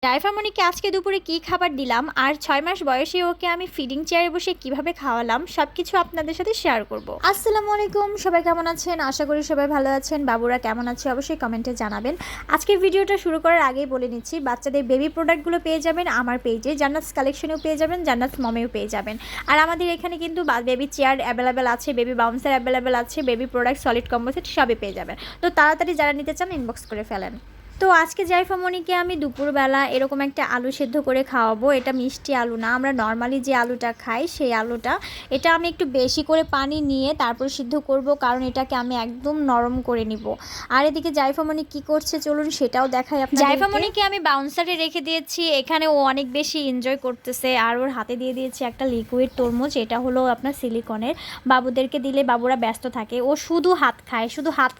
জাইফামণিকে আজকে দুপুরে কি খাবার দিলাম আর 6 মাস বয়সে ওকে আমি ফিডিং চেয়ারে বসে কিভাবে খাওয়ালাম সবকিছু আপনাদের সাথে শেয়ার করব। আসসালামু আলাইকুম, সবাই কেমন আছেন? আশা করি সবাই ভালো আছেন। বাবুরা কেমন আছে অবশ্যই কমেন্টে জানাবেন। আজকের ভিডিওটা শুরু করার আগেই বলে নিচ্ছি, বাচ্চাদের বেবি প্রোডাক্টগুলো পেয়ে যাবেন আমার পেজে, জান্নাতস কালেকশনেও পেয়ে যাবেন, জান্নাতস মমেও পেয়ে যাবেন। আর আমাদের এখানে কিন্তু বেবি চেয়ার অ্যাভেলেবেল আছে, বেবি বাউন্সার অ্যাভেলেবেল আছে, baby product solid combo set সবই পেয়ে যাবেন। তো তাড়াতাড়ি যারা নিতে চান ইনবক্স করে ফেলেন। তো আজকে জাইফামণিকে আমি দুপুরবেলা এরকম একটা আলু সেদ্ধ করে খাওয়াবো। এটা মিষ্টি আলু না, আমরা নর্মালি যে আলুটা খাই সেই আলুটা। এটা আমি একটু বেশি করে পানি নিয়ে তারপর সিদ্ধ করব, কারণ এটাকে আমি একদম নরম করে নিব। আর এদিকে জাইফামণি কি করছে চলুন সেটাও দেখাই আপনাদের। জাইফামণিকে আমি বাউন্সারে রেখে দিয়েছি, এখানে ও অনেক বেশি এনজয় করতেছে। আর ওর হাতে দিয়ে দিয়েছি একটা লিকুইড তরমুজ, এটা হলো আপনার সিলিকনের। বাবুদেরকে দিলে বাবুরা ব্যস্ত থাকে, ও শুধু হাত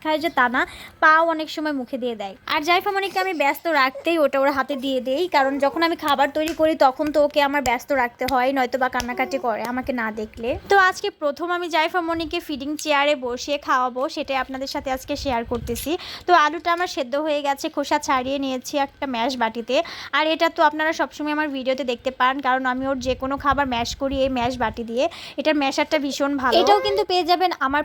খায় যে তা না, পাও অনেক সময় মুখে দিয়ে দেয়। আর জাইফামণিকে আমি ব্যস্ত রাখতেই ওটা ওর হাতে দিয়ে দেই, কারণ যখন আমি খাবার তৈরি করি তখন তো ওকে আমার ব্যস্ত রাখতে হয়, নয়তো বা কান্নাকাটি করে আমাকে না দেখলে। তো আজকে প্রথম আমি জাইফামণিকে ফিডিং চেয়ারে বসিয়ে খাওয়াবো, সেটাই আপনাদের সাথে আজকে শেয়ার করতেছি। তো আলুটা আমার সেদ্ধ হয়ে গেছে, খোসা ছাড়িয়ে নিয়েছি একটা ম্যাশ বাটিতে। আর এটা তো আপনারা সবসময় আমার ভিডিওতে দেখতে পান, কারণ আমি ওর যে কোনো খাবার ম্যাশ করি এই ম্যাশ বাটি দিয়ে। এটার ম্যাশারটা ভীষণ ভালো। এটাও কিন্তু পেয়ে যাবেন আমার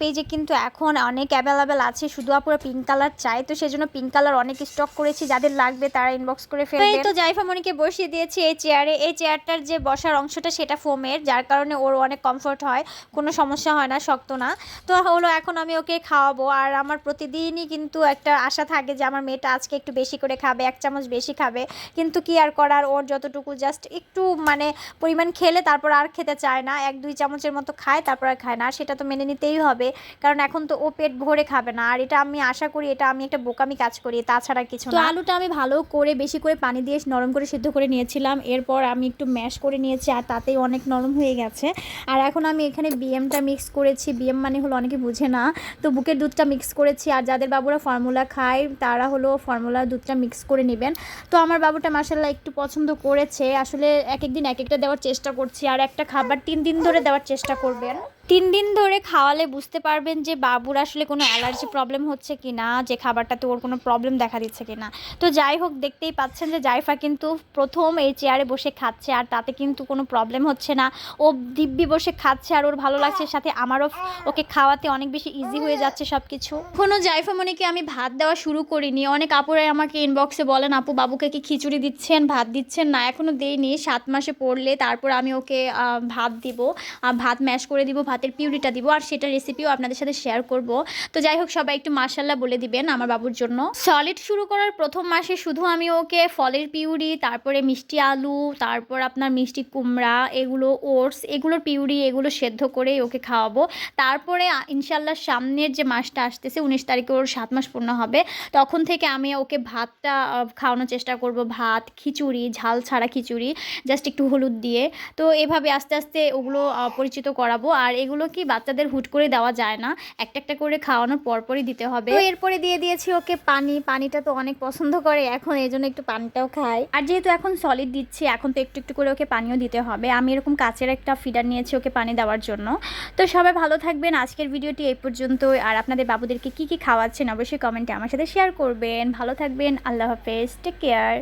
পেজে কিন্তু এখন অনেক অ্যাভেলেবেল আছে, শুধু আপুরা পিঙ্ক কালার চাই, তো সেজন্য পিঙ্ক কালার অনেক স্টক করেছি, যাদের লাগবে তারা ইনবক্স করে ফেলবেন। তো জাইফামণিকে বসিয়ে দিয়েছি এই চেয়ারে। এই চেয়ারটার যে বসার অংশটা সেটা ফোমের, যার কারণে ওর অনেক কমফোর্ট হয়, কোনো সমস্যা হয় না, শক্ত না। তো হলো এখন আমি ওকে খাওয়াবো। আর আমার প্রতিদিনই কিন্তু একটা আশা থাকে যে আমার মেয়েটা আজকে একটু বেশি করে খাবে, 1 চামচ বেশি খাবে, কিন্তু কি আর করার, ওর যতটুকু জাস্ট একটু মানে পরিমাণ খেলে তারপর আর খেতে চায় না, 1-2 চামচের মতো খায় তারপর আর খায় না। আর সেটা তো মেনে নিতেই হবে, কারণ এখন তো ও পেট ভরে খাবে না। আর এটা আমি আশা করি এটা আমি একটা বোকামি কাজ করি, তাছাড়া কিছু না। তো আলুটা আমি ভালো করে বেশি করে পানি দিয়ে নরম করে সিদ্ধ করে নিয়েছিলাম, এরপর আমি একটু ম্যাশ করে নিয়েছি, আর তাতেই অনেক নরম হয়ে গেছে। আর এখন আমি এখানে বিএমটা মিক্স করেছি, বিএম মানে হলো অনেকে বুঝে না, তো বুকের দুধটা মিক্স করেছি। আর যাদের বাবুরা ফর্মুলা খায় তারা হলো ফর্মুলার দুধটা মিক্স করে নেবেন। তো আমার বাবুটা মাশাআল্লাহ একটু পছন্দ করেছে, আসলে এক একদিন এক একটা দেওয়ার চেষ্টা করছি। আর একটা খাবার 3 দিন ধরে দেওয়ার চেষ্টা করবেন, 3 দিন ধরে খাওয়ালে বুঝতে পারবেন যে বাবুর আসলে কোনো অ্যালার্জি প্রবলেম হচ্ছে কি না, যে খাবারটাতে ওর কোনো প্রবলেম দেখা দিচ্ছে কি না। তো যাই হোক, দেখতেই পাচ্ছেন যে জাইফা কিন্তু প্রথম এই চেয়ারে বসে খাচ্ছে, আর তাতে কিন্তু কোনো প্রবলেম হচ্ছে না, ও দিব্যি বসে খাচ্ছে আর ওর ভালো লাগছে। সাথে আমারও ওকে খাওয়াতে অনেক বেশি ইজি হয়ে যাচ্ছে সব কিছু। এখনও জাইফামণিকে আমি ভাত দেওয়া শুরু করিনি। অনেক আপুরাই আমাকে ইনবক্সে বলেন, আপু বাবুকে কি খিচুড়ি দিচ্ছেন, ভাত দিচ্ছেন? না, এখনও দেইনি, 7 মাসে পড়লে তারপর আমি ওকে ভাত দিব, ভাত ম্যাশ করে দিব, ভাতের পিউরিটা দিব, আর সেটা রেসিপিও আপনাদের সাথে শেয়ার করব। তো যাই হোক, সবাই একটু মাশাআল্লাহ বলে দিবেন আমার বাবুর জন্য। সলিড শুরু করার প্রথম মাসে শুধু আমি ওকে ফলের পিউরি, তারপরে মিষ্টি আলু, তারপর আপনার মিষ্টি কুমড়া, এগুলো ওটস, এগুলোর পিউরি, এগুলো সেদ্ধ করে ওকে খাওয়াবো। তারপরে ইনশাল্লাহ সামনের যে মাসটা আসতেছে 19 তারিখে ওর 7 মাস পূর্ণ হবে, তখন থেকে আমি ওকে ভাতটা খাওয়ানোর চেষ্টা করব, ভাত, খিচুড়ি, ঝাল ছাড়া খিচুড়ি, জাস্ট একটু হলুদ দিয়ে। তো এভাবে আস্তে আস্তে ওগুলো পরিচিত করাবো। আর এগুলো কি বাচ্চাদের হুট করে দেওয়া যায় না, একটা একটা করে খাওয়ানোর পরপরই দিতে হবে। তো এরপরে দিয়ে দিয়েছি ওকে পানিটা তো অনেক পছন্দ করে এখন, এই জন্য একটু পানিটাও খায়। আর যেহেতু এখন সলিড দিচ্ছি, এখন তো একটু একটু করে ওকে পানিও দিতে হবে। আমি এরকম কাচের একটা ফিডার নিয়েছি ওকে পানি দেওয়ার জন্য। তো সবাই ভালো থাকবেন, আজকের ভিডিওটি এই পর্যন্তই। আর আপনাদের বাবুদেরকে কি কি খাওয়াচ্ছেন অবশ্যই কমেন্টে আমার সাথে শেয়ার করবেন। ভালো থাকবেন, আল্লাহ হাফেজ, টেক কেয়ার।